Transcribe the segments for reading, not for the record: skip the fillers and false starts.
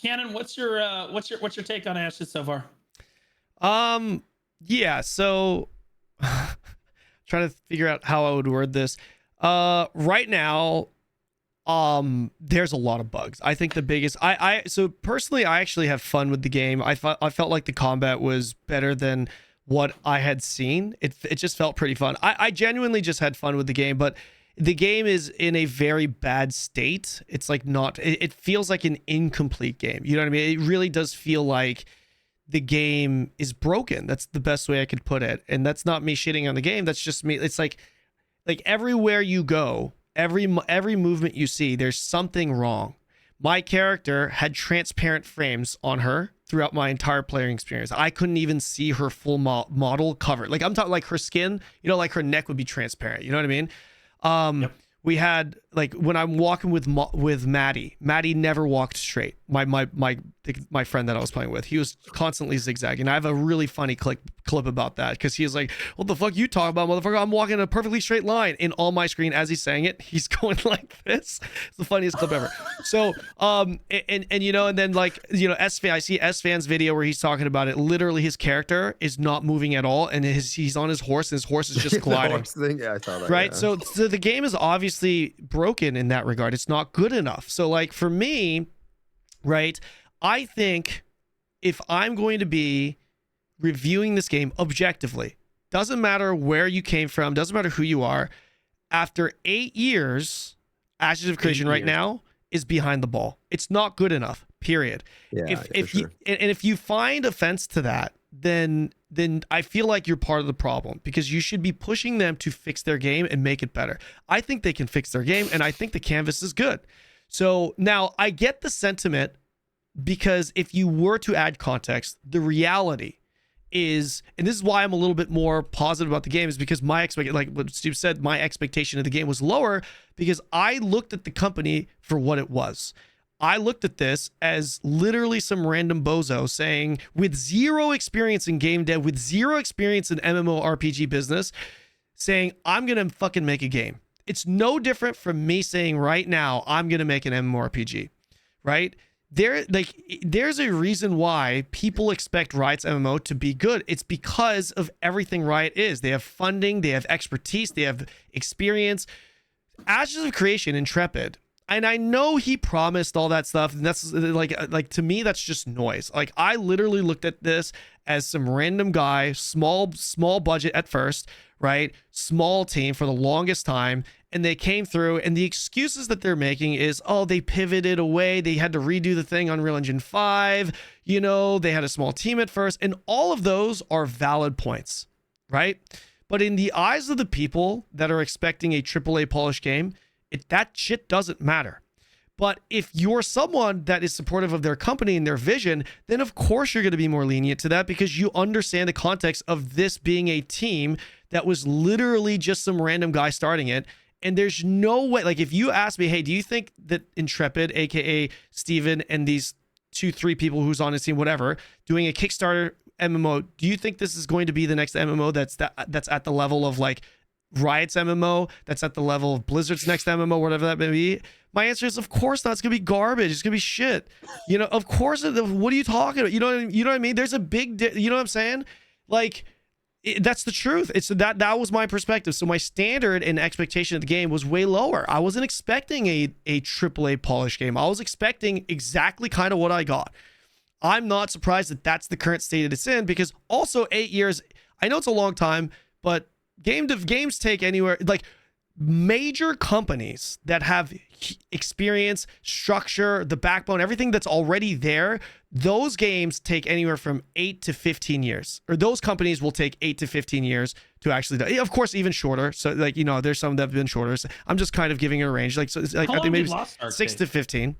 Kanon, what's your take on Ashes so far? Yeah, so trying to figure out how I would word this. Right now, there's a lot of bugs. I think the biggest so personally I actually have fun with the game. I felt like the combat was better than what I had seen. It just felt pretty fun. I genuinely just had fun with the game, but the game is in a very bad state. It's like not it feels like an incomplete game. You know what I mean? It really does feel like the game is broken. That's the best way I could put it. And that's not me shitting on the game. That's just me. It's like everywhere you go, every movement you see, there's something wrong. My character had transparent frames on her throughout my entire playing experience. I couldn't even see her full model cover. Like I'm talking like her skin, like her neck would be transparent. You know what I mean? Yep. We had like when I'm walking with Maddie never walked straight. My friend that I was playing with, he was constantly zigzagging. I have a really funny clip about that because he was like, "What the fuck you talking about, motherfucker? I'm walking in a perfectly straight line." In all my screen as he's saying it, he's going like this. It's the funniest clip ever. So and then like I see S-Fan's video where he's talking about it. Literally, his character is not moving at all, and he's on his horse, and his horse is just gliding. Yeah, I saw that. Right. Yeah. So the game is obviously broken in that regard. It's not good enough. So like for me, right, I think if I'm going to be reviewing this game objectively, doesn't matter where you came from, doesn't matter who you are, after 8 years, Ashes of Creation right now is behind the ball. It's not good enough, period. Yeah, if you and if you find offense to that, then I feel like you're part of the problem, because you should be pushing them to fix their game and make it better. I think they can fix their game, and I think the canvas is good. So now I get the sentiment, because if you were to add context, the reality is, and this is why I'm a little bit more positive about the game, is because like what Steve said, my expectation of the game was lower because I looked at the company for what it was. I looked at this as literally some random bozo saying, with zero experience in game dev, with zero experience in MMORPG business, saying, I'm going to fucking make a game. It's no different from me saying right now, I'm going to make an MMORPG, right? There's a reason why people expect Riot's MMO to be good. It's because of everything Riot is. They have funding, they have expertise, they have experience. Ashes of Creation, Intrepid, and I know he promised all that stuff, and that's like to me that's just noise. Like I literally looked at this as some random guy, small budget at first, right? Small team for the longest time, and they came through, and the excuses that they're making is, oh, they pivoted away, they had to redo the thing on Unreal Engine 5, they had a small team at first, and all of those are valid points, right? But in the eyes of the people that are expecting a AAA polished game, that shit doesn't matter. But if you're someone that is supportive of their company and their vision, then of course you're going to be more lenient to that, because you understand the context of this being a team that was literally just some random guy starting it. And there's no way, like if you ask me, hey, do you think that Intrepid, aka Steven, and these 2-3 people who's on his team, whatever, doing a Kickstarter MMO, do you think this is going to be the next MMO that's at the level of like Riot's MMO, that's at the level of Blizzard's next MMO, whatever that may be? My answer is, of course not. It's gonna be garbage. It's gonna be shit. Of course. What are you talking about? You know what I mean? There's a big, you know what I'm saying? Like, that's the truth. It's that was my perspective. So my standard and expectation of the game was way lower. I wasn't expecting a AAA polished game. I was expecting exactly kind of what I got. I'm not surprised that that's the current state that it's in, because also 8 years, I know it's a long time, but games take anywhere, like major companies that have experience, structure, the backbone, everything that's already there, those games take anywhere from 8 to 15 years, or those companies will take 8 to 15 years to actually do. Of course, even shorter. So like, there's some that have been shorter. So I'm just kind of giving it a range. Like, so it's like, I think maybe 6 to 15.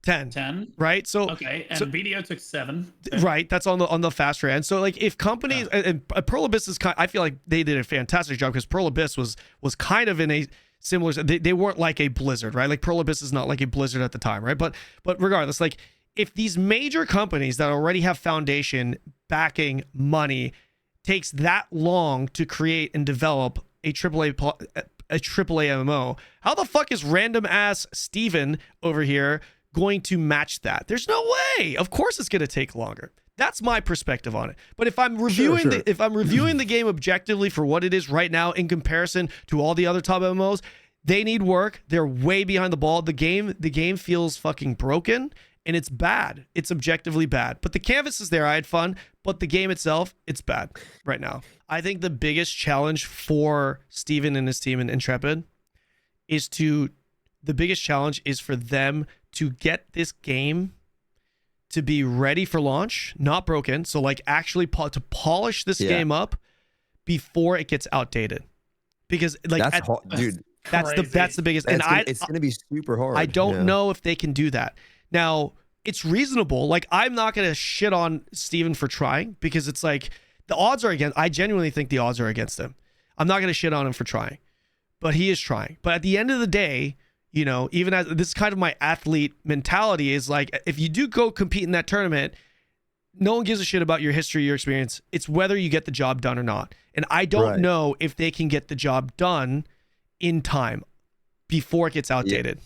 10, right? So okay, and video took 7. Right, that's on the faster end. So like if companies, and Pearl Abyss is I feel like they did a fantastic job, because Pearl Abyss was kind of in a similar, they weren't like a Blizzard, right? Like Pearl Abyss is not like a Blizzard at the time, right? But regardless, like if these major companies that already have foundation, backing, money, takes that long to create and develop a AAA MMO, how the fuck is random ass Steven over here going to match that. There's no way. Of course it's going to take longer. That's my perspective on it. But if I'm reviewing if I'm reviewing the game objectively for what it is right now in comparison to all the other top MMOs, they need work. They're way behind the ball. The game feels fucking broken and it's bad. It's objectively bad. But the canvas is there. I had fun, but the game itself, it's bad right now. I think the biggest challenge for Steven and his team in Intrepid is for them to get this game to be ready for launch, not broken. So like actually to polish this game up before it gets outdated. Because like dude, that's the biggest. And it's gonna be super hard. I don't know if they can do that. Now it's reasonable. Like I'm not gonna shit on Steven for trying because it's like the odds are against. I genuinely think the odds are against him. I'm not gonna shit on him for trying, but he is trying. But at the end of the day, you know, even as this is kind of my athlete mentality is like, if you do go compete in that tournament, no one gives a shit about your history, your experience. It's whether you get the job done or not. And I don't know if they can get the job done in time before it gets outdated.